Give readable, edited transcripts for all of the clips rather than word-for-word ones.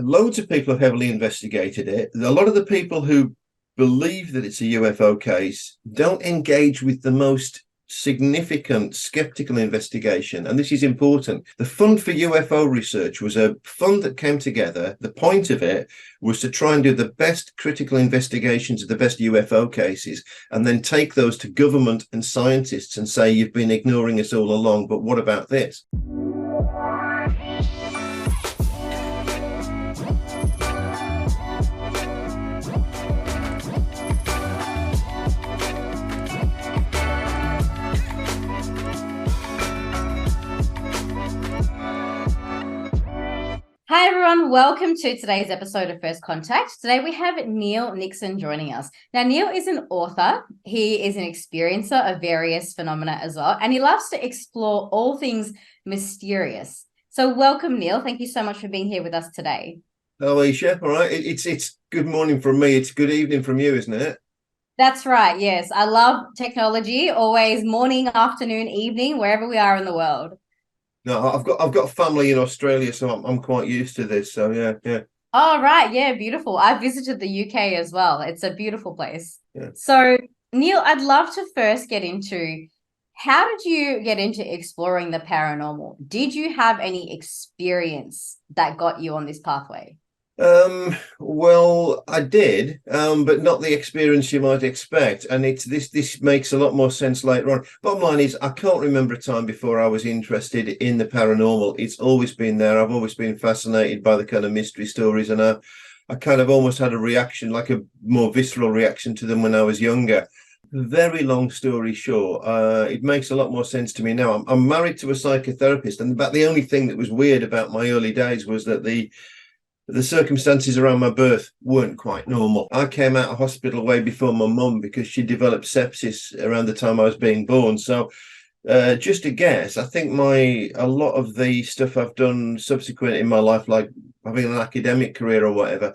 loads of people have heavily investigated it. A lot of the people who believe that it's a UFO case don't engage with the most significant skeptical investigation. And this is important. The Fund for UFO Research was a fund that came together. The point of it was to try and do the best critical investigations of the best UFO cases, and then take those to government and scientists and say, you've been ignoring us all along, but what about this? Hi everyone, welcome to today's episode of First Contact. Today we have Neil Nixon joining us. Now Neil is an author, he is an experiencer of various phenomena as well, and he loves to explore all things mysterious. So welcome Neil, thank you so much for being here with us today. Oh, Alicia, all right, it's good morning from me, it's good evening from you, isn't it? That's right, yes. I love technology, always morning, afternoon, evening, wherever we are in the world. No, I've got family in Australia, so I'm quite used to this. So yeah. Oh, right. Yeah, beautiful. I visited the UK as well. It's a beautiful place. Yeah. So, Neil, I'd love to first get into how did you get into exploring the paranormal? Did you have any experience that got you on this pathway? Well, I did, but not the experience you might expect. And this makes a lot more sense later on. Bottom line is, I can't remember a time before I was interested in the paranormal. It's always been there. I've always been fascinated by the kind of mystery stories, and I kind of almost had a reaction, like a more visceral reaction to them when I was younger. Very long story short, it makes a lot more sense to me now. I'm married to a psychotherapist, and about the only thing that was weird about my early days was that the circumstances around my birth weren't quite normal. I came out of hospital way before my mum because she developed sepsis around the time I was being born. So just a guess, I think a lot of the stuff I've done subsequent in my life, like having an academic career or whatever,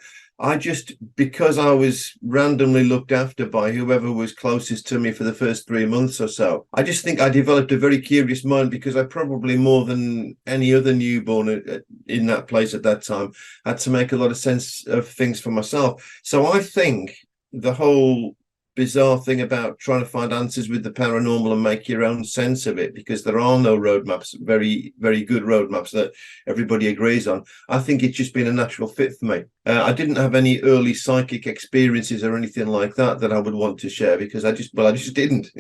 because I was randomly looked after by whoever was closest to me for the first 3 months or so, I just think I developed a very curious mind, because I probably, more than any other newborn in that place at that time, had to make a lot of sense of things for myself. So I think the whole bizarre thing about trying to find answers with the paranormal and make your own sense of it, because there are no roadmaps, very, very good roadmaps that everybody agrees on. I think it's just been a natural fit for me. I didn't have any early psychic experiences or anything like that I would want to share, because I just didn't.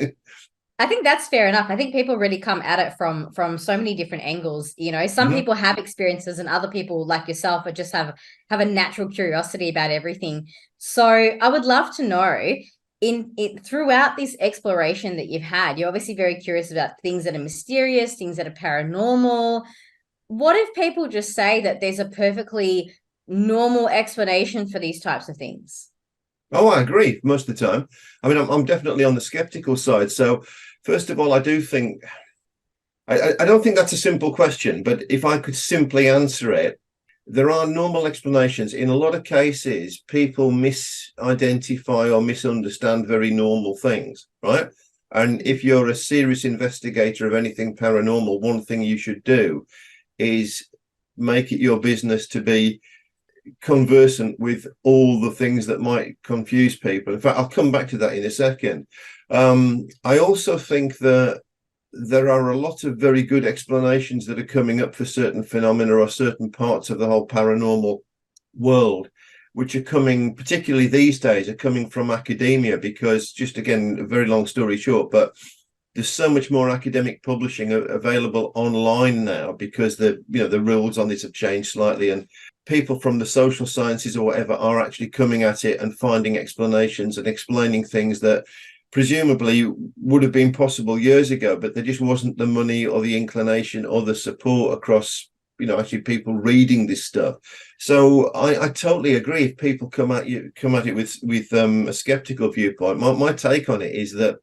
I think that's fair enough. I think people really come at it from so many different angles. You know, some people have experiences, and other people like yourself are just have a natural curiosity about everything. So I would love to know, throughout this exploration that you've had, you're obviously very curious about things that are mysterious, things that are paranormal. What if people just say that there's a perfectly normal explanation for these types of things? Oh, I agree most of the time. I mean, I'm definitely on the skeptical side. So first of all, I do think, I don't think that's a simple question, but if I could simply answer it, there are normal explanations. In a lot of cases, people misidentify or misunderstand very normal things, right? And if you're a serious investigator of anything paranormal, one thing you should do is make it your business to be conversant with all the things that might confuse people. In fact, I'll come back to that in a second. I also think that there are a lot of very good explanations that are coming up for certain phenomena or certain parts of the whole paranormal world, which are coming, particularly these days, are coming from academia, because, just again, a very long story short, but there's so much more academic publishing available online now, because the rules on this have changed slightly, and people from the social sciences or whatever are actually coming at it and finding explanations and explaining things that presumably would have been possible years ago, but there just wasn't the money or the inclination or the support across, actually people reading this stuff. So I totally agree. If people come at it with a skeptical viewpoint, my take on it is that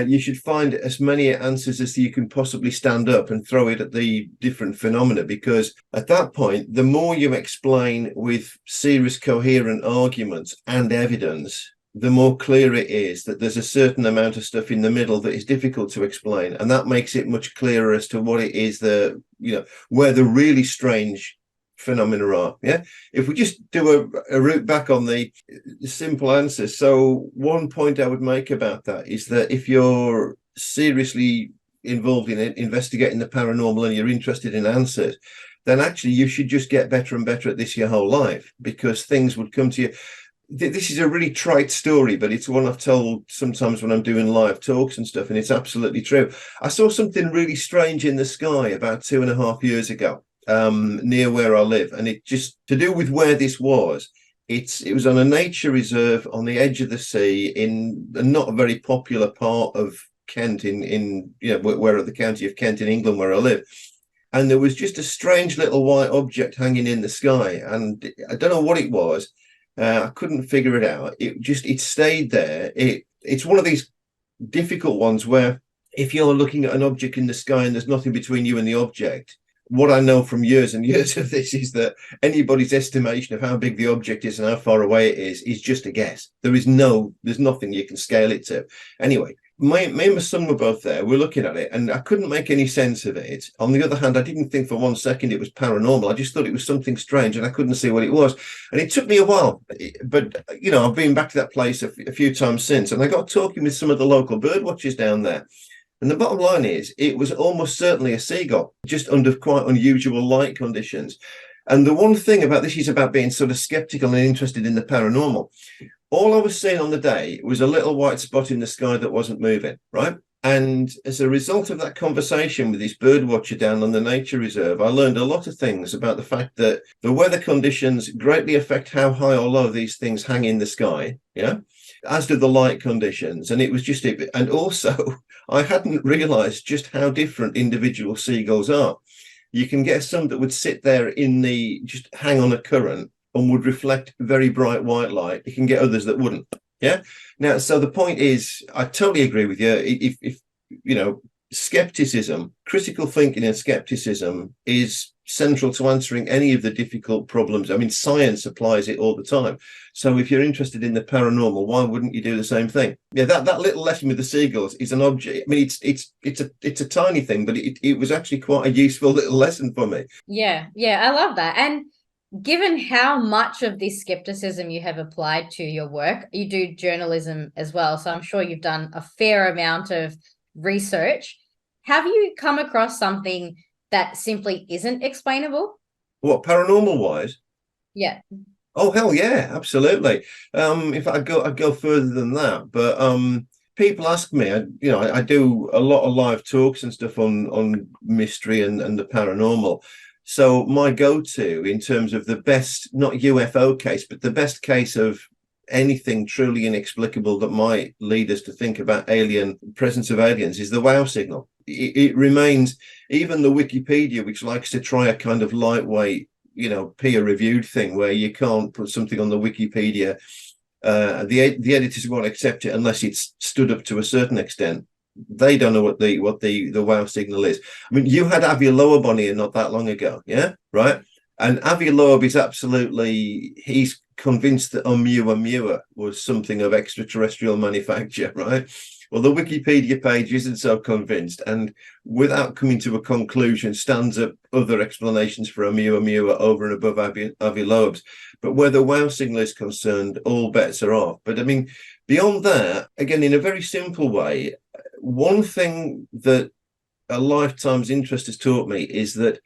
you should find as many answers as you can possibly stand up and throw it at the different phenomena, because at that point, the more you explain with serious, coherent arguments and evidence, the more clear it is that there's a certain amount of stuff in the middle that is difficult to explain. And that makes it much clearer as to what it is where the really strange phenomena are. Yeah, if we just do a route back on the simple answers. So one point I would make about that is that if you're seriously involved in investigating the paranormal and you're interested in answers, then actually you should just get better and better at this your whole life, because things would come to you. This is a really trite story, but it's one I've told sometimes when I'm doing live talks and stuff, and it's absolutely true. I saw something really strange in the sky about 2.5 years ago, near where I live, and it just to do with where this was. It was on a nature reserve on the edge of the sea in a not a very popular part of Kent, in where the county of Kent in England, where I live. And there was just a strange little white object hanging in the sky, and I don't know what it was. I couldn't figure it out. It stayed there. It's one of these difficult ones where if you're looking at an object in the sky and there's nothing between you and the object, what I know from years and years of this is that anybody's estimation of how big the object is and how far away it is just a guess. There's nothing you can scale it to. Anyway, me and my son were both there. We're looking at it, and I couldn't make any sense of it. On the other hand, I didn't think for 1 second it was paranormal. I just thought it was something strange, and I couldn't see what it was. And it took me a while, but I've been back to that place a few times since, and I got talking with some of the local bird watchers down there. And the bottom line is, it was almost certainly a seagull, just under quite unusual light conditions. And the one thing about this is about being sort of skeptical and interested in the paranormal. All I was seeing on the day was a little white spot in the sky that wasn't moving, right? And as a result of that conversation with this bird watcher down on the nature reserve, I learned a lot of things about the fact that the weather conditions greatly affect how high or low these things hang in the sky, yeah, as do the light conditions. And it was just, and also I hadn't realized just how different individual seagulls are. You can get some that would sit there just hang on a current and would reflect very bright white light. You can get others that wouldn't. Yeah. Now, so the point is, I totally agree with you. If skepticism, critical thinking and skepticism is central to answering any of the difficult problems. I mean, science applies it all the time. So if you're interested in the paranormal, why wouldn't you do the same thing? Yeah, that little lesson with the seagulls is an object. I mean, it's a tiny thing, but it was actually quite a useful little lesson for me. Yeah, I love that. And given how much of this skepticism you have applied to your work, you do journalism as well, so I'm sure you've done a fair amount of research. Have you come across something that simply isn't explainable? What, paranormal wise? Yeah. Oh, hell yeah, absolutely. In fact, I'd go further than that. But people ask me, I do a lot of live talks and stuff on mystery and the paranormal. So my go-to in terms of the best, not UFO case, but the best case of anything truly inexplicable that might lead us to think about presence of aliens is the wow signal. It remains, even the Wikipedia, which likes to try a kind of lightweight, peer-reviewed thing where you can't put something on the Wikipedia. The editors won't accept it unless it's stood up to a certain extent. They don't know what the wow signal is. I mean, you had Avi Loeb on here not that long ago, yeah, right? And Avi Loeb is he's convinced that Oumuamua was something of extraterrestrial manufacture, right? Well, the Wikipedia page isn't so convinced, and without coming to a conclusion, stands up other explanations for Oumuamua over and above Avi Loeb's. But where the wow signal is concerned, all bets are off. But I mean, beyond that, again, in a very simple way, one thing that a lifetime's interest has taught me is that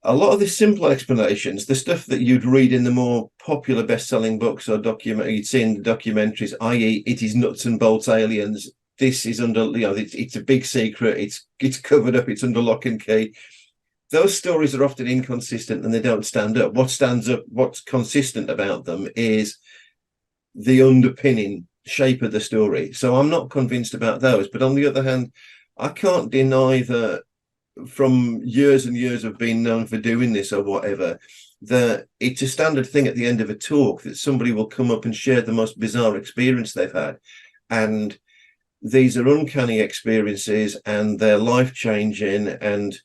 a lot of the simple explanations, the stuff that you'd read in the more popular best-selling books or you'd see in the documentaries, i.e., it is nuts and bolts aliens. This is under, it's a big secret. It's covered up. It's under lock and key. Those stories are often inconsistent and they don't stand up. What stands up, what's consistent about them is the underpinning shape of the story. So I'm not convinced about those. But on the other hand, I can't deny that from years and years of being known for doing this or whatever, that it's a standard thing at the end of a talk that somebody will come up and share the most bizarre experience they've had. And these are uncanny experiences and they're life-changing, and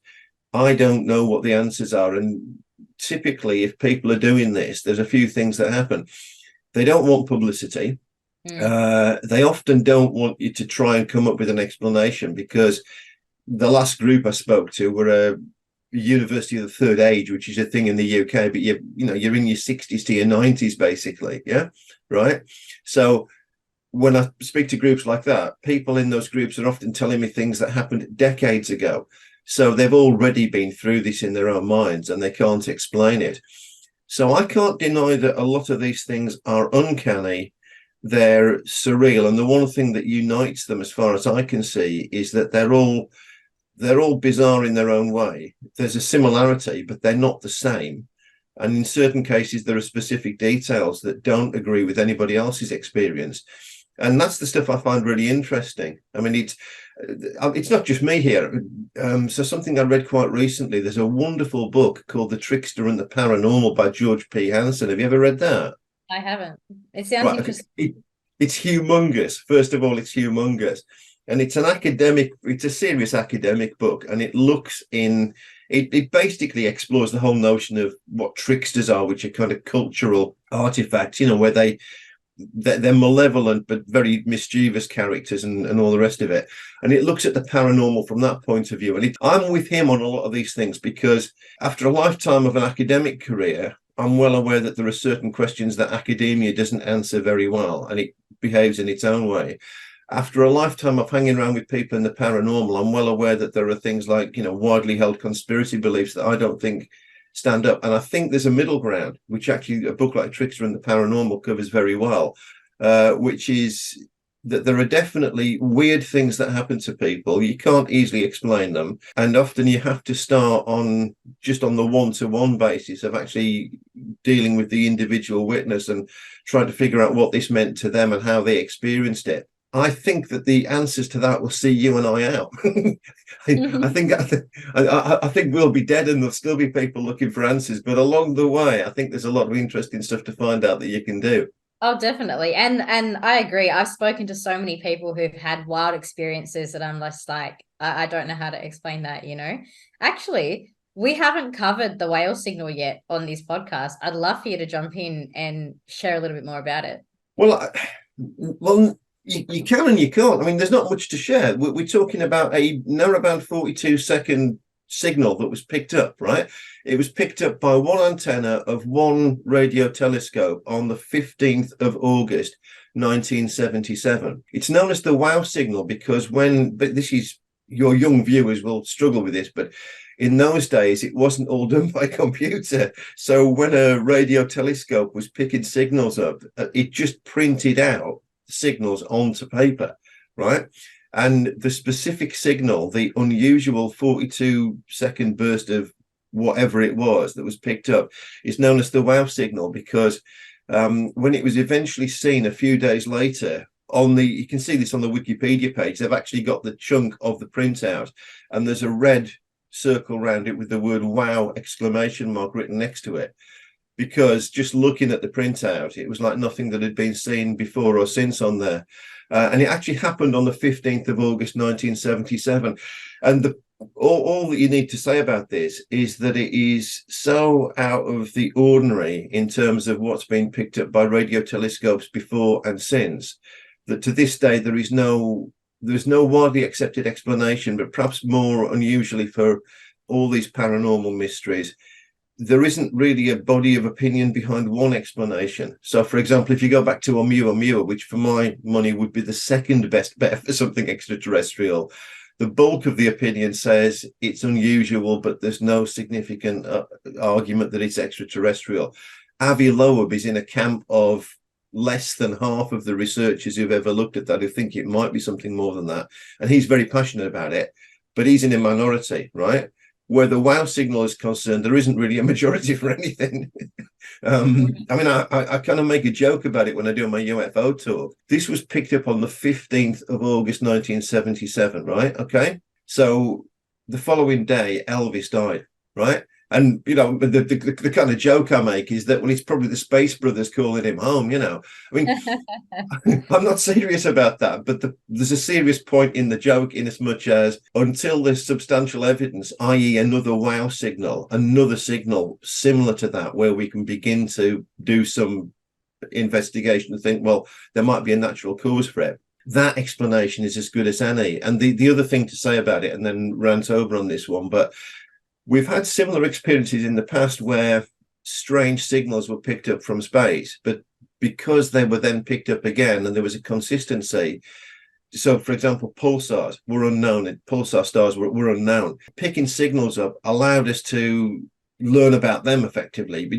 I don't know what the answers are. And typically, if people are doing this, there's a few things that happen. They don't want publicity. They often don't want you to try and come up with an explanation, because the last group I spoke to were university of the third age, which is a thing in the UK, but you're in your 60s to your 90s, basically. Yeah. Right. So when I speak to groups like that, people in those groups are often telling me things that happened decades ago. So they've already been through this in their own minds and they can't explain it. So I can't deny that a lot of these things are uncanny. They're surreal. And the one thing that unites them, as far as I can see, is that they're all bizarre in their own way. There's a similarity, but they're not the same. And in certain cases, there are specific details that don't agree with anybody else's experience. And that's the stuff I find really interesting. I mean, it's not just me here. So something I read quite recently, there's a wonderful book called The Trickster and the Paranormal by George P. Hansen. Have you ever read that? I haven't. It sounds interesting. It's humongous. First of all, it's humongous. And it's a serious academic book. And it basically explores the whole notion of what tricksters are, which are kind of cultural artifacts, where they're malevolent but very mischievous characters and all the rest of it. And it looks at the paranormal from that point of view. And I'm with him on a lot of these things because after a lifetime of an academic career, I'm well aware that there are certain questions that academia doesn't answer very well, and it behaves in its own way. After a lifetime of hanging around with people in the paranormal, I'm well aware that there are things like, widely held conspiracy beliefs that I don't think stand up. And I think there's a middle ground, which actually a book like Trickster and the Paranormal covers very well, which is that there are definitely weird things that happen to people. You can't easily explain them. And often you have to start on the one-to-one basis of actually dealing with the individual witness and trying to figure out what this meant to them and how they experienced it. I think that the answers to that will see you and I out. I think we'll be dead and there'll still be people looking for answers. But along the way, I think there's a lot of interesting stuff to find out that you can do. Oh, definitely. And I agree. I've spoken to so many people who've had wild experiences that I'm just like, I don't know how to explain that, Actually, we haven't covered the whale signal yet on this podcast. I'd love for you to jump in and share a little bit more about it. Well, you can and you can't. I mean, there's not much to share. We're talking about a narrowband 42-second signal that was picked up, right? It was picked up by one antenna of one radio telescope on the 15th of August, 1977. It's known as the wow signal because but this is, your young viewers will struggle with this, but in those days, it wasn't all done by computer. So when a radio telescope was picking signals up, it just printed out signals onto paper, right? And the specific signal, the unusual 42-second burst of whatever it was that was picked up, is known as the wow signal because when it was eventually seen a few days later you can see this on the Wikipedia page, they've actually got the chunk of the printout and there's a red circle around it with the word wow ! Written next to it. Because just looking at the printout, it was like nothing that had been seen before or since on there. And it actually happened on the 15th of August, 1977. And all that you need to say about this is that it is so out of the ordinary in terms of what's been picked up by radio telescopes before and since, that to this day, there's no widely accepted explanation, but perhaps more unusually for all these paranormal mysteries, there isn't really a body of opinion behind one explanation. So, for example, if you go back to Oumuamua, which for my money would be the second best bet for something extraterrestrial, the bulk of the opinion says it's unusual, but there's no significant argument that it's extraterrestrial. Avi Loeb is in a camp of less than half of the researchers who've ever looked at that who think it might be something more than that. And he's very passionate about it, but he's in a minority, right? Where the wow signal is concerned, there isn't really a majority for anything. I mean, I kind of make a joke about it when I do my UFO talk. This was picked up on the 15th of August, 1977, right? Okay. So the following day, Elvis died, right? And, the kind of joke I make is that, well, it's probably the Space Brothers calling him home, I mean, I'm not serious about that, but there's a serious point in the joke in as much as until there's substantial evidence, i.e. another wow signal, another signal similar to that, where we can begin to do some investigation and think, well, there might be a natural cause for it. That explanation is as good as any. And the other thing to say about it, and then rant over on this one, but We've had similar experiences in the past where strange signals were picked up from space, but because they were then picked up again and there was a consistency. So, for example, pulsars were unknown. Pulsar stars were unknown. Picking signals up allowed us to learn about them effectively.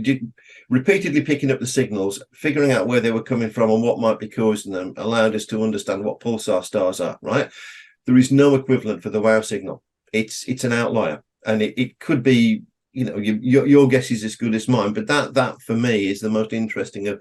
Repeatedly picking up the signals, figuring out where they were coming from and what might be causing them, allowed us to understand what pulsar stars are, right? There is no equivalent for the wow signal. It's an outlier. And it could be, your guess is as good as mine, but that for me is the most interesting of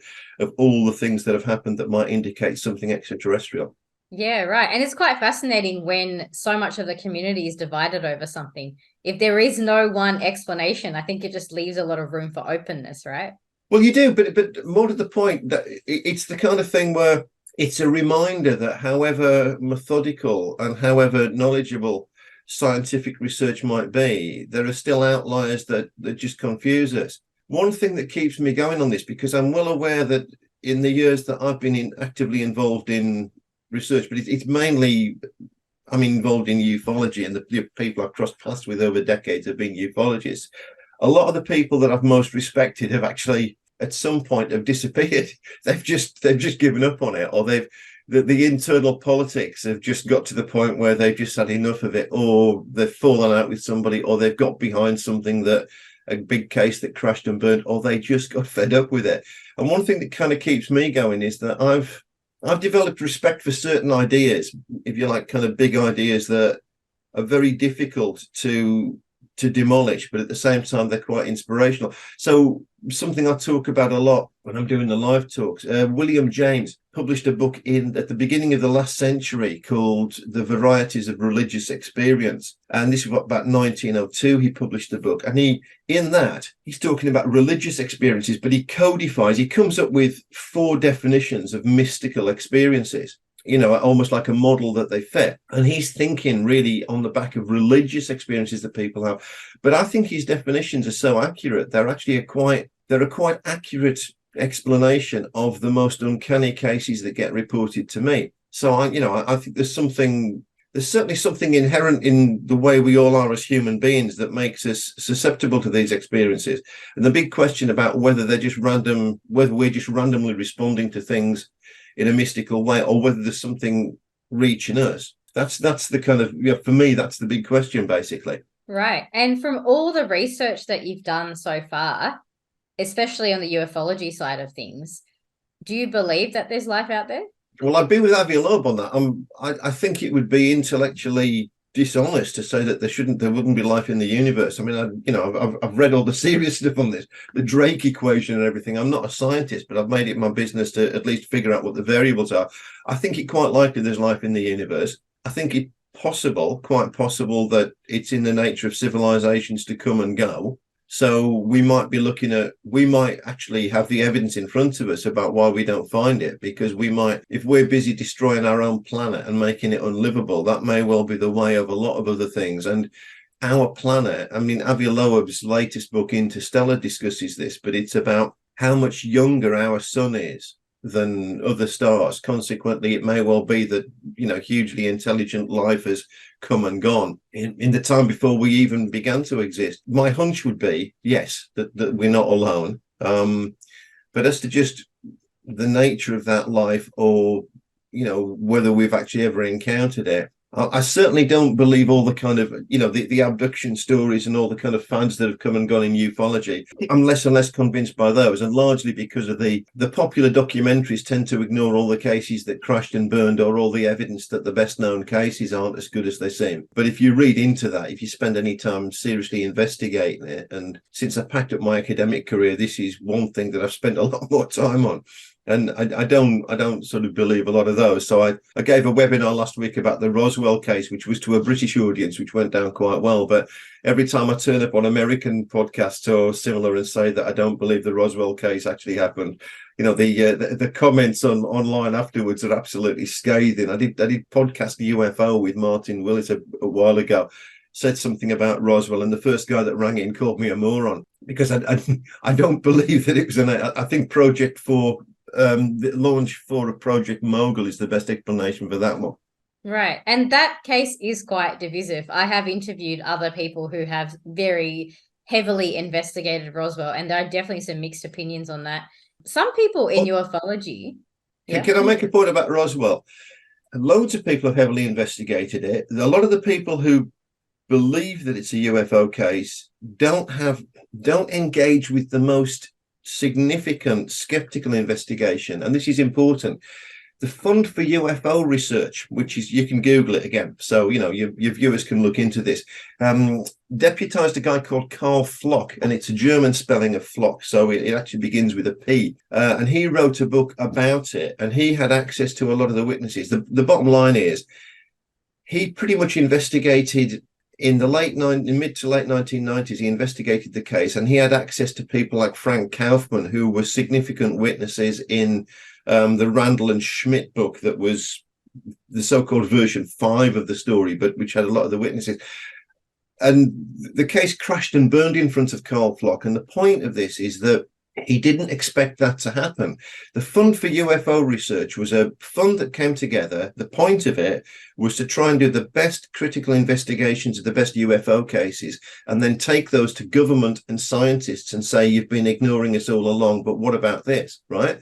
all the things that have happened that might indicate something extraterrestrial. Yeah, right. And it's quite fascinating when so much of the community is divided over something. If there is no one explanation, I think it just leaves a lot of room for openness, right? Well, you do, but more to the point, that it's the kind of thing where it's a reminder that however methodical and however knowledgeable scientific research might be, there are still outliers that just confuse us. One thing that keeps me going on this, because I'm well aware that in the years that I've been actively involved in research, but it's mainly I'm involved in ufology, and the people I've crossed paths with over decades have been ufologists. A lot of the people that I've most respected have actually at some point have disappeared. They've just given up on it, or the internal politics have just got to the point where they've just had enough of it, or they've fallen out with somebody, or they've got behind something, that a big case that crashed and burned, or they just got fed up with it. And one thing that kind of keeps me going is that I've developed respect for certain ideas, if you like, kind of big ideas that are very difficult to demolish, but at the same time, they're quite inspirational. So something I talk about a lot when I'm doing the live talks, William James published a book at the beginning of the last century called The Varieties of Religious Experience. And this was about 1902, he published the book. And he's talking about religious experiences, but he comes up with 4 definitions of mystical experiences, almost like a model that they fit. And he's thinking really on the back of religious experiences that people have. But I think his definitions are so accurate. They're actually a quite accurate explanation of the most uncanny cases that get reported to me. So I think there's certainly something inherent in the way we all are as human beings that makes us susceptible to these experiences. And the big question about whether we're just randomly responding to things in a mystical way, or whether there's something reaching us. That's the kind of, for me, that's the big question, basically. Right. And from all the research that you've done so far, especially on the ufology side of things, do you believe that there's life out there? Well, I'd be with Avi Loeb on that. I think it would be intellectually dishonest to say that there wouldn't be life in the universe. I mean, I've read all the serious stuff on this, the Drake equation and everything. I'm not a scientist, but I've made it my business to at least figure out what the variables are. I think it quite likely there's life in the universe. I think it quite possible that it's in the nature of civilizations to come and go. So we might actually have the evidence in front of us about why we don't find it, because if we're busy destroying our own planet and making it unlivable, that may well be the way of a lot of other things. And our planet, I mean, Avi Loeb's latest book, Interstellar, discusses this, but it's about how much younger our sun is than other stars. Consequently, it may well be that, hugely intelligent life has come and gone in the time before we even began to exist. My hunch would be, yes, that we're not alone. But as to just the nature of that life, or, whether we've actually ever encountered it, I certainly don't believe all the kind of, the abduction stories and all the kind of fads that have come and gone in ufology. I'm less and less convinced by those, and largely because of the popular documentaries tend to ignore all the cases that crashed and burned, or all the evidence that the best known cases aren't as good as they seem. But if you read into that, if you spend any time seriously investigating it, and since I packed up my academic career, this is one thing that I've spent a lot more time on. And I don't sort of believe a lot of those. So I gave a webinar last week about the Roswell case, which was to a British audience, which went down quite well. But every time I turn up on American podcasts or similar and say that I don't believe the Roswell case actually happened, the comments online afterwards are absolutely scathing. I did podcast UFO with Martin Willis a while ago. Said something about Roswell, and the first guy that rang in called me a moron, because I don't believe that it was I think Project 4. The launch for a Project Mogul is the best explanation for that one. Right. And that case is quite divisive. I have interviewed other people who have very heavily investigated Roswell, and there are definitely some mixed opinions on that. Some people in Oh, ufology, yeah. can I make a point about Roswell? Loads of people have heavily investigated it. A lot of the people who believe that it's a UFO case don't engage with the most significant skeptical investigation, and this is important. The Fund for UFO Research, which is, you can Google it again, so your viewers can look into this, deputized a guy called Carl Flock, and it's a German spelling of flock, so it actually begins with a P, and he wrote a book about it, and he had access to a lot of the witnesses. The bottom line is, he pretty much investigated in the mid to late 1990s. He investigated the case, and he had access to people like Frank Kaufman, who were significant witnesses in the Randall and Schmidt book, that was the so-called version 5 of the story, but which had a lot of the witnesses. And the case crashed and burned in front of Carl Flock. And the point of this is that he didn't expect that to happen. The Fund for UFO Research was a fund that came together. The point of it was to try and do the best critical investigations of the best UFO cases, and then take those to government and scientists and say, you've been ignoring us all along, but what about this, right?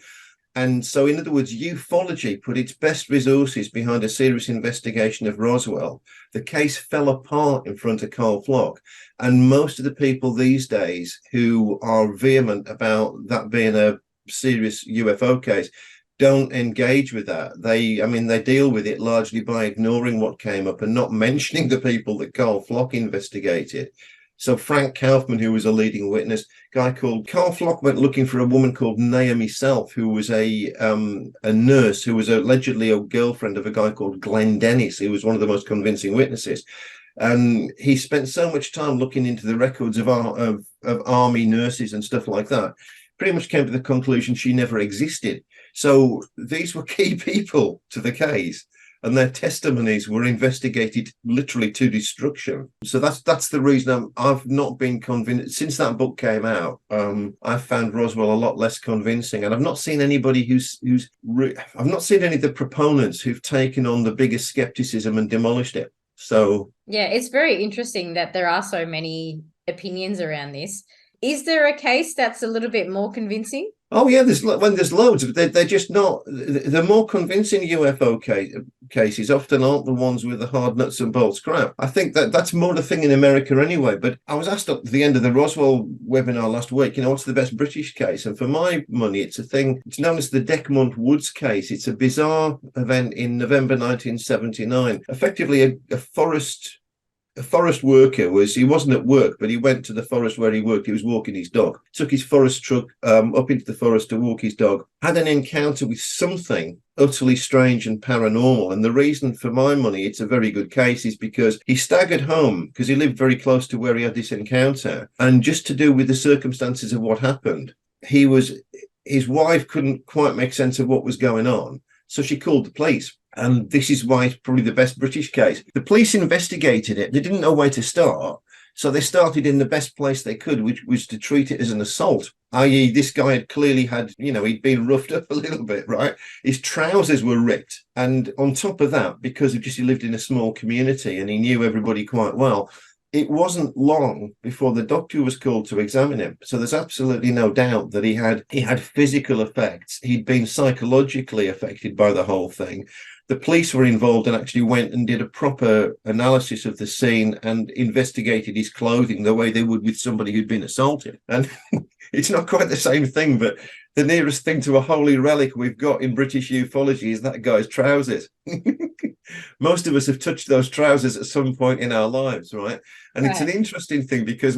And so, in other words, ufology put its best resources behind a serious investigation of Roswell. The case fell apart in front of Carl Flock. And most of the people these days who are vehement about that being a serious UFO case don't engage with that. They deal with it largely by ignoring what came up and not mentioning the people that Carl Flock investigated. So Frank Kaufman, who was a leading witness, guy called Carl Flock went looking for a woman called Naomi Self, who was a nurse who was allegedly a girlfriend of a guy called Glenn Dennis, who was one of the most convincing witnesses. And he spent so much time looking into the records of army nurses and stuff like that, pretty much came to the conclusion she never existed. So these were key people to the case, and their testimonies were investigated literally to destruction. So that's the reason I've not been convinced. Since that book came out, I've found Roswell a lot less convincing, and I've not seen anybody I've not seen any of the proponents who've taken on the biggest skepticism and demolished it. So yeah, it's very interesting that there are so many opinions around this. Is there a case that's a little bit more convincing? Oh yeah, there's loads, but they're just not. The more convincing UFO cases often aren't the ones with the hard nuts and bolts crap. I think that's more the thing in America anyway. But I was asked at the end of the Roswell webinar last week, what's the best British case? And for my money, it's known as the Decmont Woods case. It's a bizarre event in November 1979. Effectively, a forest worker he wasn't at work, but he went to the forest where he worked. He was walking his dog, took his forest truck up into the forest to walk his dog, had an encounter with something utterly strange and paranormal. And the reason, for my money, it's a very good case, is because he staggered home because he lived very close to where he had this encounter. And just to do with the circumstances of what happened, his wife couldn't quite make sense of what was going on. So she called the police. And this is why it's probably the best British case. The police investigated it. They didn't know where to start. So they started in the best place they could, which was to treat it as an assault, i.e. this guy had clearly he'd been roughed up a little bit, right? His trousers were ripped. And on top of that, because he lived in a small community and he knew everybody quite well, it wasn't long before the doctor was called to examine him. So there's absolutely no doubt that he had physical effects. He'd been psychologically affected by the whole thing. The police were involved and actually went and did a proper analysis of the scene and investigated his clothing the way they would with somebody who'd been assaulted. And it's not quite the same thing, but the nearest thing to a holy relic we've got in British ufology is that guy's trousers. Most of us have touched those trousers at some point in our lives, right? And It's an interesting thing because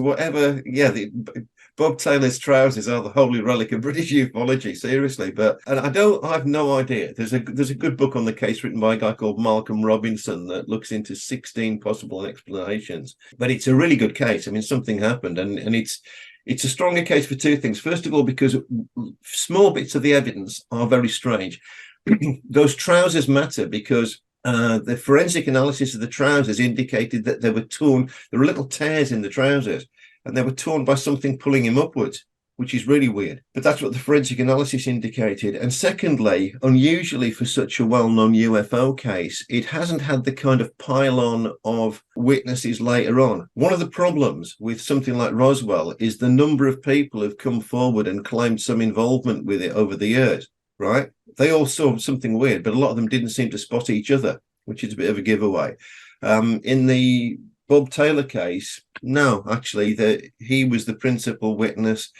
Bob Taylor's trousers are the holy relic of British ufology, seriously. And I have no idea. There's a good book on the case written by a guy called Malcolm Robinson that looks into 16 possible explanations. But it's a really good case. Something happened, and it's a stronger case for two things. First of all, because small bits of the evidence are very strange. Those trousers matter because the forensic analysis of the trousers indicated that they were torn. There were little tears in the trousers, and they were torn by something pulling him upwards. which is really weird. But that's what the forensic analysis indicated. And secondly, unusually for such a well-known UFO case, it hasn't had the kind of pile-on of witnesses later on. One of the problems with something like Roswell is the number of people who've come forward and claimed some involvement with it over the years, right? They all saw something weird, but a lot of them didn't seem to spot each other, which is a bit of a giveaway. In the Bob Taylor case, no, actually, he was the principal witness.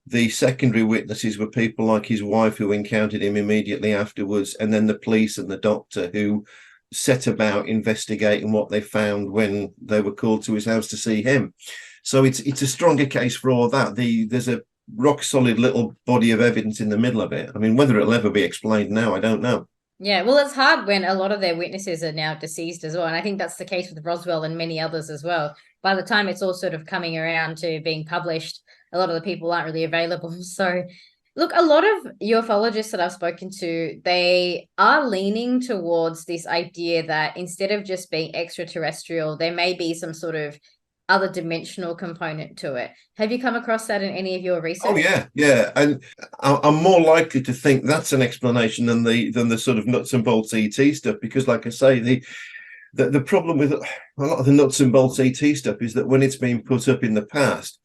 The secondary witnesses were people like his wife who encountered him immediately afterwards, and then the police and the doctor who set about investigating what they found when they were called to his house to see him. So it's a stronger case for all that. There's a rock solid little body of evidence in the middle of it. I mean, whether it'll ever be explained now, I don't know. Yeah, well, it's hard when a lot of their witnesses are now deceased as well. And I think that's the case with Roswell and many others as well. By the time it's all sort of coming around to being published, a lot of the people aren't really available. So, look, a lot of ufologists that I've spoken to, they are leaning towards this idea that instead of just being extraterrestrial, there may be some sort of other dimensional component to it. Have you come across that in any of your research? Oh yeah, and I'm more likely to think that's an explanation than the sort of nuts and bolts ET stuff, because, like I say, the problem with a lot of the nuts and bolts ET stuff is that when it's been put up in the past,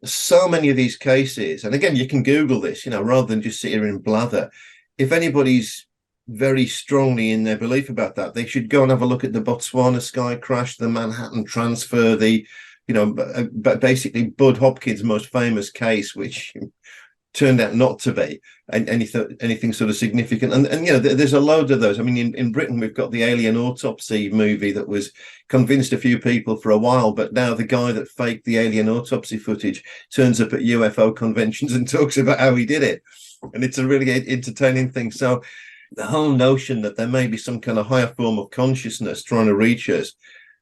so many of these cases, and again, you can Google this, rather than just sit here and blather. If anybody's very strongly in their belief about that, they should go and have a look at the Botswana sky crash, the Manhattan transfer, basically Bud Hopkins' most famous case, which turned out not to be anything sort of significant. And there's a load of those. I mean, in Britain, we've got the Alien Autopsy movie that was convinced a few people for a while, but now the guy that faked the alien autopsy footage turns up at UFO conventions and talks about how he did it. And it's a really entertaining thing. So the whole notion that there may be some kind of higher form of consciousness trying to reach us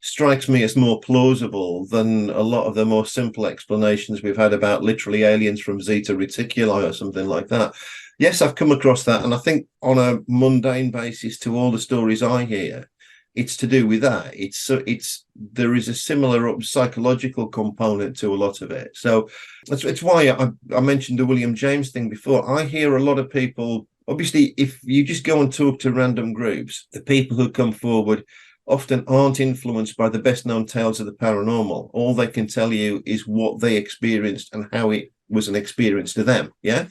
strikes me as more plausible than a lot of the more simple explanations we've had about literally aliens from Zeta Reticuli or something like that. Yes, I've come across that. And I think on a mundane basis to all the stories I hear, it's to do with that. There is a similar psychological component to a lot of it. So it's why I mentioned the William James thing before. I hear a lot of people, obviously, if you just go and talk to random groups, the people who come forward often aren't influenced by the best known tales of the paranormal. All they can tell you is what they experienced and how it was an experience to them. Yeah.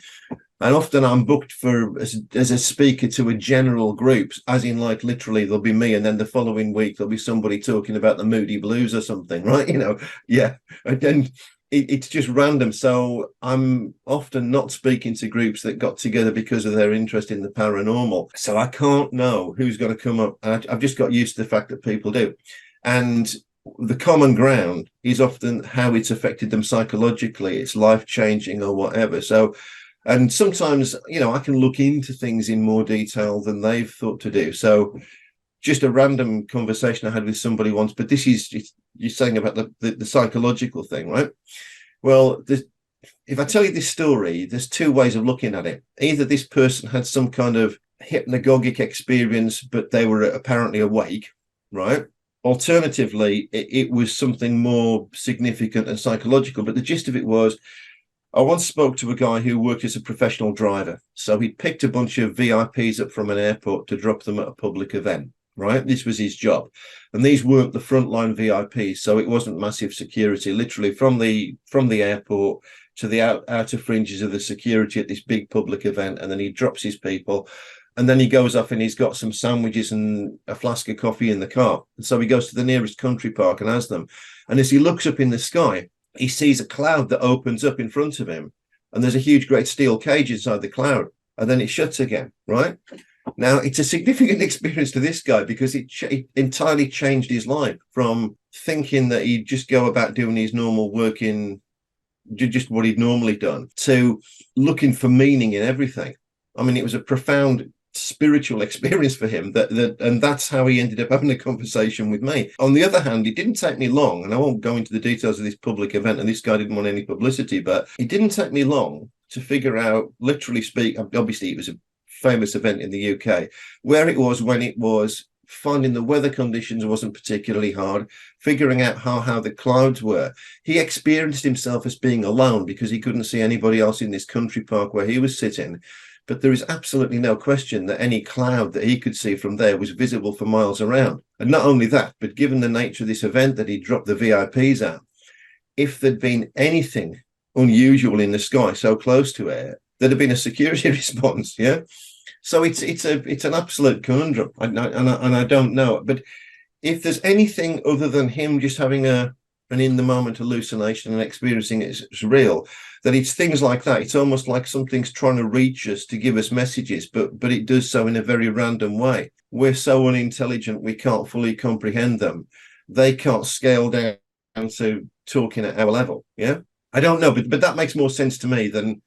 And often I'm booked as a speaker to a general group, as in like literally there'll be me, and then the following week there'll be somebody talking about the Moody Blues or something, right? Yeah. And then it's just random. So I'm often not speaking to groups that got together because of their interest in the paranormal. So I can't know who's going to come up. And I've just got used to the fact that people do. And the common ground is often how it's affected them psychologically. It's life-changing or whatever. So, and sometimes, I can look into things in more detail than they've thought to do. So just a random conversation I had with somebody once, but this is, you're saying about the psychological thing, right? Well, if I tell you this story, there's two ways of looking at it. Either this person had some kind of hypnagogic experience, but they were apparently awake, right? Alternatively, it was something more significant and psychological. But the gist of it was, I once spoke to a guy who worked as a professional driver. So he picked a bunch of VIPs up from an airport to drop them at a public event, right? This was his job. And these weren't the frontline VIPs, so it wasn't massive security, literally from the airport to the outer fringes of the security at this big public event. And then he drops his people. And then he goes off and he's got some sandwiches and a flask of coffee in the car. And so he goes to the nearest country park and has them. And as he looks up in the sky, he sees a cloud that opens up in front of him. And there's a huge, great steel cage inside the cloud. And then it shuts again, right? Now, it's a significant experience to this guy because it entirely changed his life from thinking that he'd just go about doing his normal work in just what he'd normally done to looking for meaning in everything. I mean, it was a profound spiritual experience for him and that's how he ended up having a conversation with me. On the other hand, it didn't take me long, and I won't go into the details of this public event, and this guy didn't want any publicity, but it didn't take me long to figure out, literally speak, obviously it was a famous event in the UK, where it was, when it was, finding the weather conditions wasn't particularly hard, figuring out how the clouds were. He experienced himself as being alone because he couldn't see anybody else in this country park where he was sitting. But there is absolutely no question that any cloud that he could see from there was visible for miles around. And not only that, but given the nature of this event that he dropped the VIPs at, if there'd been anything unusual in the sky so close to it, there'd have been a security response. Yeah. So it's an absolute conundrum. And I don't know. But if there's anything other than him just having an in the moment hallucination and experiencing it as real, that it's things like that. It's almost like something's trying to reach us to give us messages, but it does so in a very random way. We're so unintelligent, we can't fully comprehend them. They can't scale down to talking at our level. Yeah, I don't know, but that makes more sense to me than,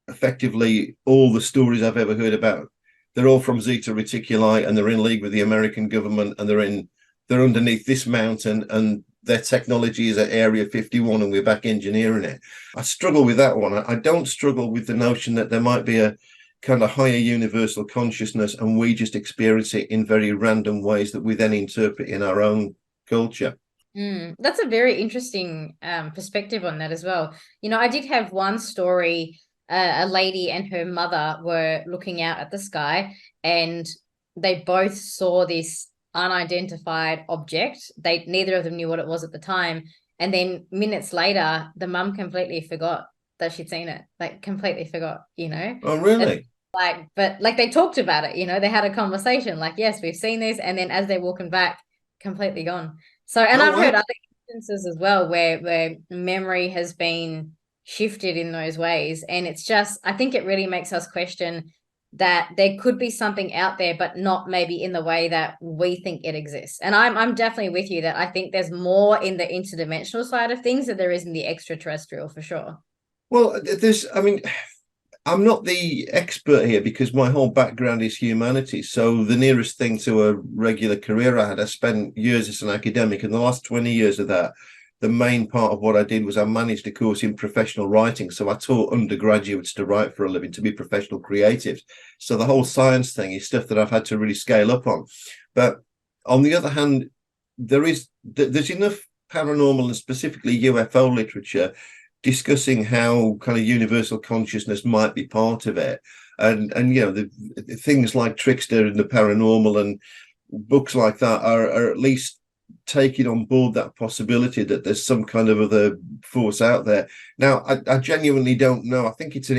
effectively all the stories I've ever heard about. They're all from Zeta Reticuli, and they're in league with the American government, and they're underneath this mountain, and their technology is at Area 51, and we're back engineering it. I struggle with that one. I don't struggle with the notion that there might be a kind of higher universal consciousness, and we just experience it in very random ways that we then interpret in our own culture. That's a very interesting perspective on that as well. I did have one story. A lady and her mother were looking out at the sky, and they both saw this unidentified object. Neither of them knew what it was at the time. And then minutes later, the mum completely forgot that she'd seen it. Like completely forgot, Oh, really? But they talked about it, they had a conversation like, yes, we've seen this. And then as they're walking back, completely gone. So, and I've heard other instances as well where memory has been shifted in those ways. And it's just, I think it really makes us question that there could be something out there, but not maybe in the way that we think it exists. And I'm definitely with you that I think there's more in the interdimensional side of things than there is in the extraterrestrial, for sure. Well, I'm not the expert here because my whole background is humanities. So the nearest thing to a regular career I spent years as an academic, and the last 20 years of that, the main part of what I did was I managed a course in professional writing. So I taught undergraduates to write for a living, to be professional creatives. So the whole science thing is stuff that I've had to really scale up on. But on the other hand, there's enough paranormal and specifically UFO literature discussing how kind of universal consciousness might be part of it. And the things like Trickster and the Paranormal and books like that are at least taking on board that possibility that there's some kind of other force out there. Now, I genuinely don't know. I think it's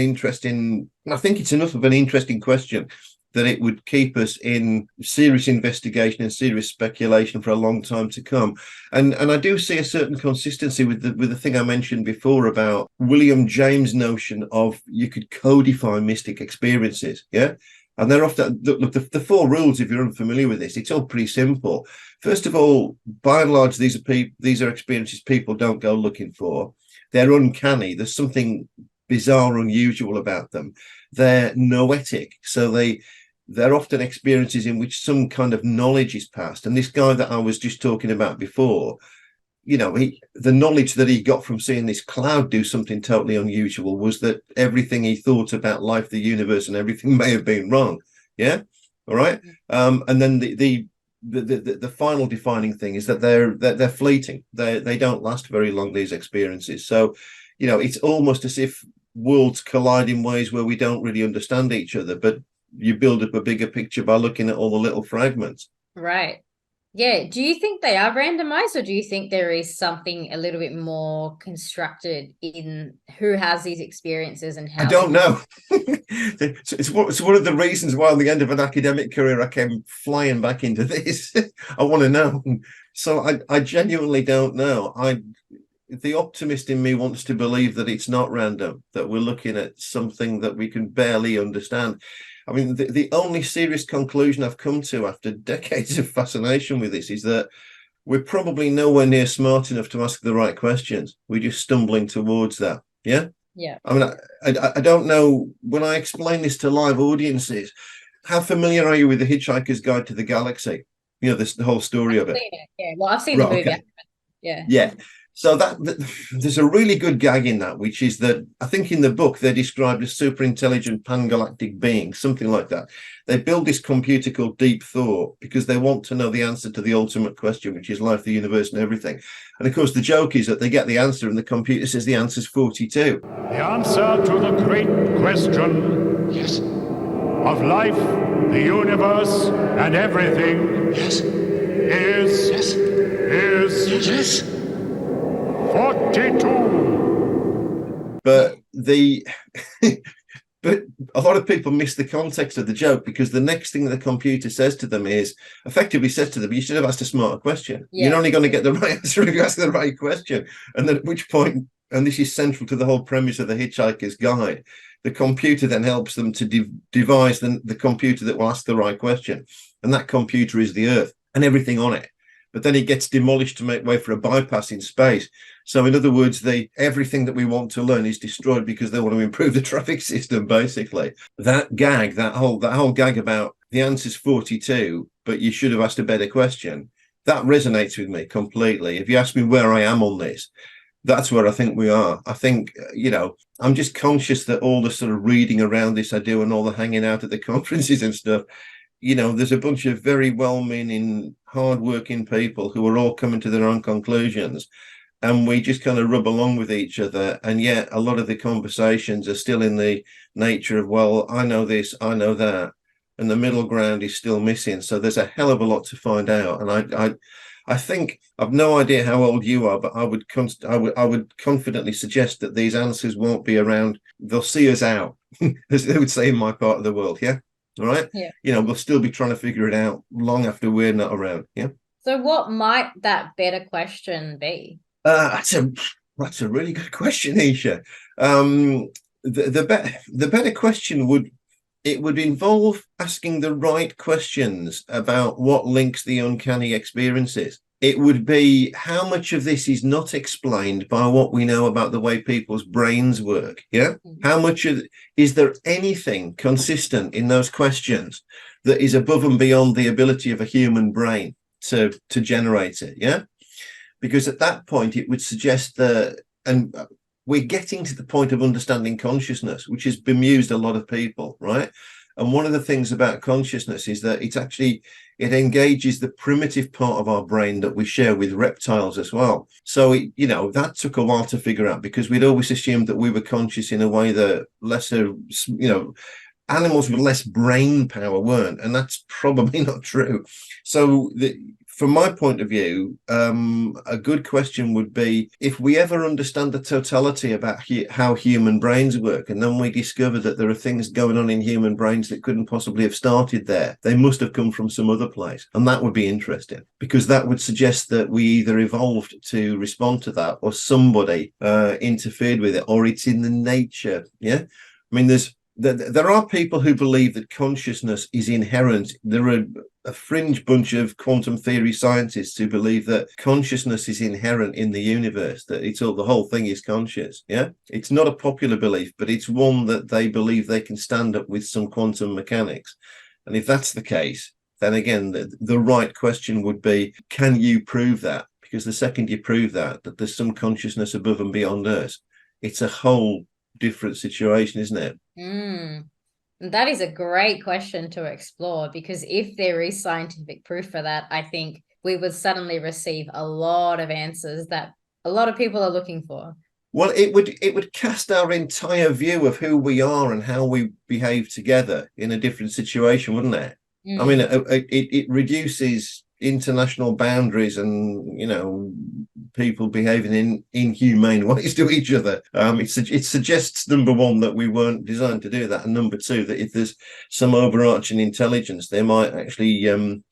enough of an interesting question that it would keep us in serious investigation and serious speculation for a long time to come. And I do see a certain consistency with the thing I mentioned before about William James' notion of you could codify mystic experiences. Yeah. And they're often, look, the four rules, if you're unfamiliar with this, it's all pretty simple. First of all, by and large, these are experiences people don't go looking for. They're uncanny. There's something bizarre, unusual about them. They're noetic. So they're often experiences in which some kind of knowledge is passed. And this guy that I was just talking about before, the knowledge that he got from seeing this cloud do something totally unusual was that everything he thought about life, the universe, and everything may have been wrong. Yeah. All right. And then the final defining thing is that they're fleeting. They don't last very long, these experiences. So, it's almost as if worlds collide in ways where we don't really understand each other, but you build up a bigger picture by looking at all the little fragments. Right. Yeah. Do you think they are randomized, or do you think there is something a little bit more constructed in who has these experiences and how? I don't know. It's one of the reasons why at the end of an academic career, I came flying back into this. I want to know. So I genuinely don't know. The optimist in me wants to believe that it's not random, that we're looking at something that we can barely understand. I mean, the only serious conclusion I've come to after decades of fascination with this is that we're probably nowhere near smart enough to ask the right questions. We're just stumbling towards that. Yeah? Yeah. I mean, I don't know, when I explain this to live audiences, how familiar are you with The Hitchhiker's Guide to the Galaxy? The whole story of it. Yeah, well, I've seen the movie. Okay. Yeah. So there's a really good gag in that, which is that I think in the book they're described as super intelligent pangalactic beings, something like that. They build this computer called Deep Thought because they want to know the answer to the ultimate question, which is life, the universe, and everything. And of course, the joke is that they get the answer and the computer says the answer is 42. The answer to the great question, yes, of life, the universe, and everything, yes, is, yes, is, yes, 42. But but a lot of people miss the context of the joke, because the next thing the computer says to them is, effectively says to them, you should have asked a smarter question. You're only going to get the right answer if you ask the right question. And then at which point, and this is central to the whole premise of the Hitchhiker's Guide, the computer then helps them to devise the computer that will ask the right question. And that computer is the Earth and everything on it. But then it gets demolished to make way for a bypass in space. So in other words, everything that we want to learn is destroyed because they want to improve the traffic system, basically. That whole gag about the answer's 42, but you should have asked a better question, that resonates with me completely. If you ask me where I am on this, that's where I think we are. I think, I'm just conscious that all the sort of reading around this I do and all the hanging out at the conferences and stuff, there's a bunch of very well-meaning, hard-working people who are all coming to their own conclusions, and we just kind of rub along with each other. And yet a lot of the conversations are still in the nature of, well, I know this, I know that, and the middle ground is still missing. So there's a hell of a lot to find out. And I think, I've no idea how old you are, but I would confidently suggest that these answers won't be around. They'll see us out, as they would say in my part of the world. Yeah. All right. Yeah. We'll still be trying to figure it out long after we're not around. Yeah. So what might that better question be? That's a really good question, Isha. The better question would involve asking the right questions about what links the uncanny experiences. It would be, how much of this is not explained by what we know about the way people's brains work? Yeah. How much is there anything consistent in those questions that is above and beyond the ability of a human brain to generate it? Yeah. Because at that point, it would suggest that, and we're getting to the point of understanding consciousness, which has bemused a lot of people, right? And one of the things about consciousness is that it engages the primitive part of our brain that we share with reptiles as well. So, that took a while to figure out, because we'd always assumed that we were conscious in a way that lesser, animals with less brain power weren't. And that's probably not true. So from my point of view, a good question would be, if we ever understand the totality about how human brains work, and then we discover that there are things going on in human brains that couldn't possibly have started there, they must have come from some other place. And that would be interesting, because that would suggest that we either evolved to respond to that, or somebody interfered with it, or it's in the nature. Yeah. I mean, there are people who believe that consciousness is inherent. There are a fringe bunch of quantum theory scientists who believe that consciousness is inherent in the universe, that the whole thing is conscious. Yeah. It's not a popular belief, but it's one that they believe they can stand up with some quantum mechanics. And if that's the case, then again, the right question would be, can you prove that? Because the second you prove that there's some consciousness above and beyond us, it's a whole different situation, isn't it? That is a great question to explore, because if there is scientific proof for that, I think we would suddenly receive a lot of answers that a lot of people are looking for. Well, it would cast our entire view of who we are and how we behave together in a different situation, wouldn't it? I mean, it reduces international boundaries and, people behaving in inhumane ways to each other. It suggests, number one, that we weren't designed to do that, and number two, that if there's some overarching intelligence, they might actually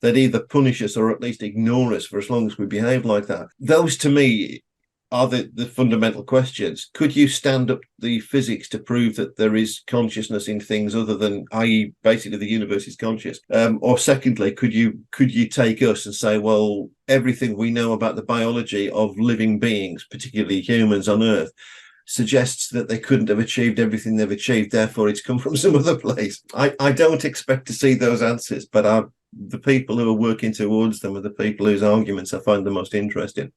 they'd either punish us or at least ignore us for as long as we behave like that. Those, to me, are the fundamental questions. Could you stand up the physics to prove that there is consciousness in things other than, i.e., basically the universe is conscious? Or secondly, could you take us and say, well, everything we know about the biology of living beings, particularly humans on Earth, suggests that they couldn't have achieved everything they've achieved, therefore it's come from some other place. I don't expect to see those answers, but the people who are working towards them are the people whose arguments I find the most interesting.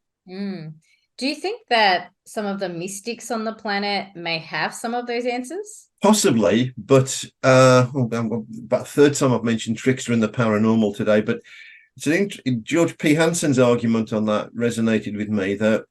Do you think that some of the mystics on the planet may have some of those answers? Possibly, but about a third time I've mentioned trickster and the paranormal today. But George P. Hansen's argument on that resonated with me, that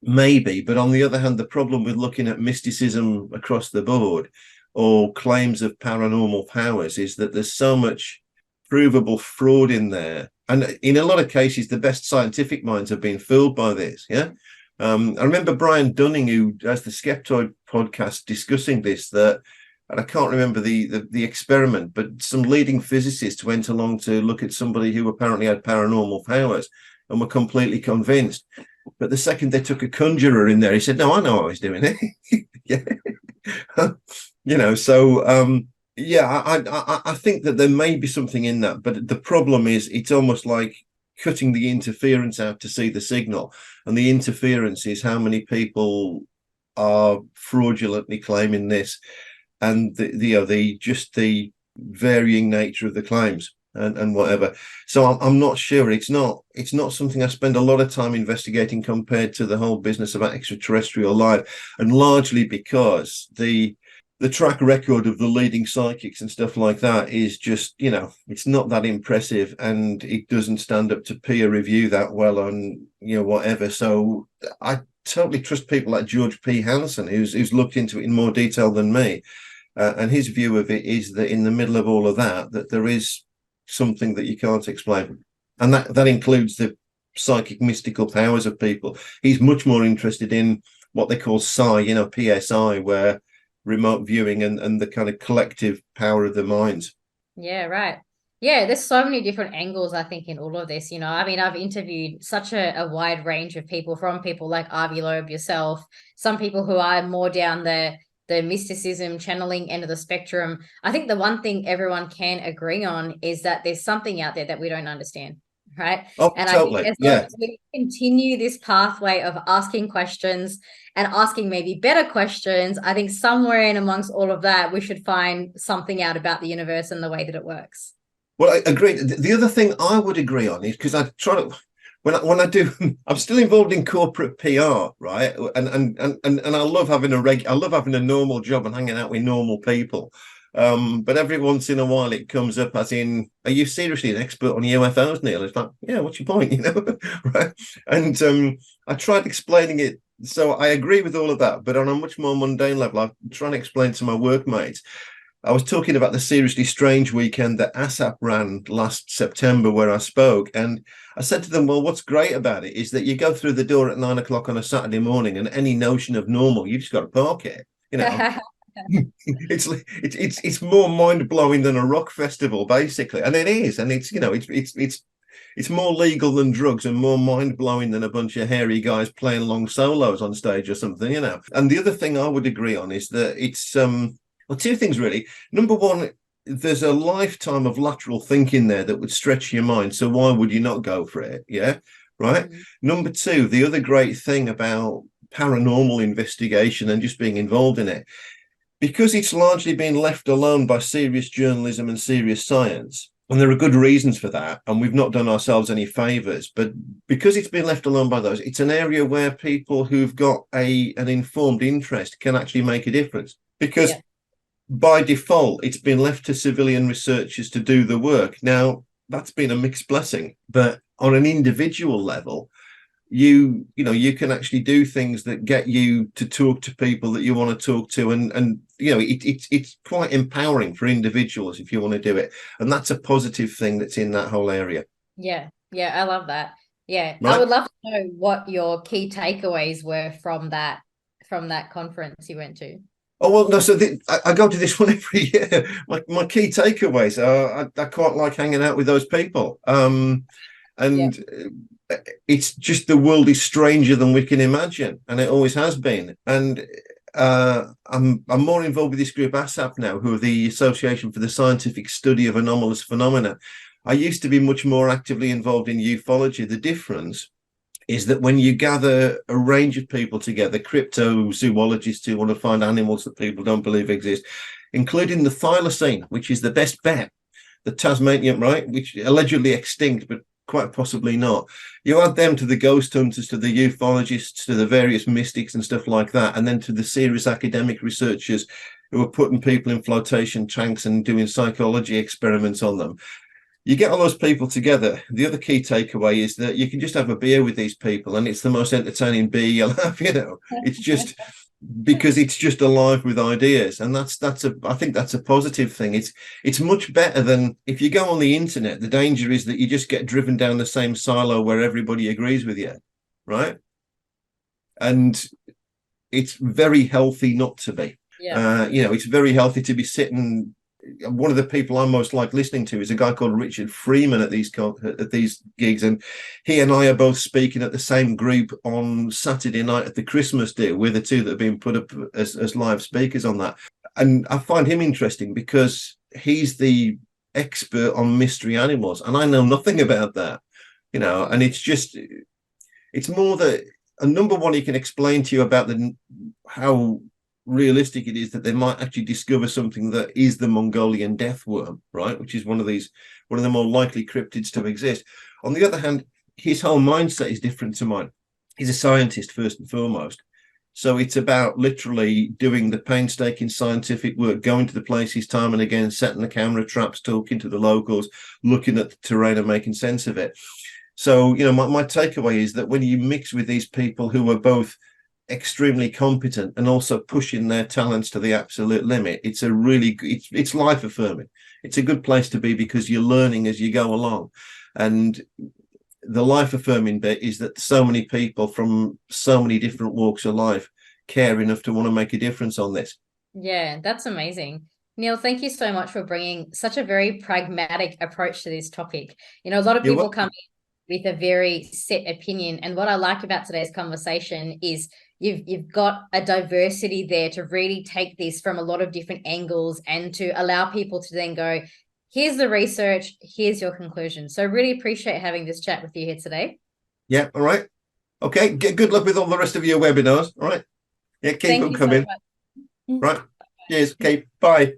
maybe, but on the other hand, the problem with looking at mysticism across the board or claims of paranormal powers is that there's so much provable fraud in there. And in a lot of cases, the best scientific minds have been fooled by this. Yeah. I remember Brian Dunning, who has the Skeptoid podcast, discussing this, that, and I can't remember the experiment, but some leading physicists went along to look at somebody who apparently had paranormal powers and were completely convinced. But the second they took a conjurer in there, he said, "No, I know I was doing it." Yeah. I think that there may be something in that, but the problem is it's almost like cutting the interference out to see the signal, and the interference is how many people are fraudulently claiming this, and the varying nature of the claims and whatever. So I'm not sure. It's not something I spend a lot of time investigating compared to the whole business about extraterrestrial life, and largely because the track record of the leading psychics and stuff like that is just, it's not that impressive, and it doesn't stand up to peer review that well on, whatever. So I totally trust people like George P. Hansen, who's looked into it in more detail than me. And his view of it is that in the middle of all of that there is something that you can't explain. And that includes the psychic mystical powers of people. He's much more interested in what they call psi, PSI, where remote viewing and the kind of collective power of the minds. Yeah, right. Yeah, there's so many different angles, I think, in all of this. I've interviewed such a wide range of people, from people like Avi Loeb, yourself, some people who are more down the mysticism channeling end of the spectrum. I think the one thing everyone can agree on is that there's something out there that we don't understand. Right. Oh, and totally. I think as long as we continue this pathway of asking questions and asking maybe better questions, I think somewhere in amongst all of that, we should find something out about the universe and the way that it works. Well, I agree. The other thing I would agree on is, because I try to, when I do, I'm still involved in corporate PR, right? And I love having a normal job and hanging out with normal people. But every once in a while it comes up as in, "Are you seriously an expert on UFOs, Neil?" It's like, yeah, what's your point? Right? And I tried explaining it. So I agree with all of that, but on a much more mundane level, I'm trying to explain to my workmates. I was talking about the Seriously Strange weekend that ASAP ran last September, where I spoke, and I said to them, "Well, what's great about it is that you go through the door at 9 o'clock on a Saturday morning, and any notion of normal, you just got to park it." It's more mind-blowing than a rock festival, basically, and it is, and it's more legal than drugs and more mind-blowing than a bunch of hairy guys playing long solos on stage or something. And the other thing I would agree on is that it's two things really. Number one, there's a lifetime of lateral thinking there that would stretch your mind, so why would you not go for it? Yeah, right. Number two, the other great thing about paranormal investigation and just being involved in it, because it's largely been left alone by serious journalism and serious science, and there are good reasons for that, and we've not done ourselves any favors, but because it's been left alone by those, it's an area where people who've got an informed interest can actually make a difference, because by default it's been left to civilian researchers to do the work. Now, that's been a mixed blessing, but on an individual level, you can actually do things that get you to talk to people that you want to talk to, and it's quite empowering for individuals if you want to do it, and that's a positive thing that's in that whole area. Yeah, I love that. Right? I would love to know what your key takeaways were from that conference you went to. Oh, well, no, so I go to this one every year. My key takeaways are I quite like hanging out with those people, it's just, the world is stranger than we can imagine, and it always has been. And I'm more involved with this group ASAP now, who are the Association for the Scientific Study of Anomalous Phenomena. I used to be much more actively involved in ufology. The difference is that when you gather a range of people together, cryptozoologists who want to find animals that people don't believe exist, including the thylacine, which is the best bet, the Tasmanian, right, which allegedly extinct, but quite possibly not. You add them to the ghost hunters, to the ufologists, to the various mystics and stuff like that, and then to the serious academic researchers who are putting people in flotation tanks and doing psychology experiments on them. You get all those people together. The other key takeaway is that you can just have a beer with these people, and it's the most entertaining beer you'll have. It's just because it's just alive with ideas, and I think that's a positive thing. It's much better than if you go on the internet. The danger is that you just get driven down the same silo where everybody agrees with you, right? And it's very healthy not to be. Yeah. It's very healthy to be sitting. One of the people I'm most like listening to is a guy called Richard Freeman at these gigs, and he and I are both speaking at the same group on Saturday night at the Christmas do. We're the two that have been put up as live speakers on that, and I find him interesting because he's the expert on mystery animals, and I know nothing about that, and it's more that number one, he can explain to you about how realistic it is that they might actually discover something that is the Mongolian death worm, right? Which is one of the more likely cryptids to exist. On the other hand, his whole mindset is different to mine. He's a scientist first and foremost. So it's about literally doing the painstaking scientific work, going to the places time and again, setting the camera traps, talking to the locals, looking at the terrain and making sense of it. So, my takeaway is that when you mix with these people who are both extremely competent and also pushing their talents to the absolute limit, it's life affirming. It's a good place to be because you're learning as you go along. And the life affirming bit is that so many people from so many different walks of life care enough to want to make a difference on this. Yeah, that's amazing. Neil, thank you so much for bringing such a very pragmatic approach to this topic. A lot of people come in with a very set opinion, and what I like about today's conversation is you've got a diversity there to really take this from a lot of different angles and to allow people to then go, here's the research, here's your conclusion. So really appreciate having this chat with you here today. Yeah, all right. Okay, good luck with all the rest of your webinars. All right. Yeah, keep them coming. So right. Cheers, Kate. Bye.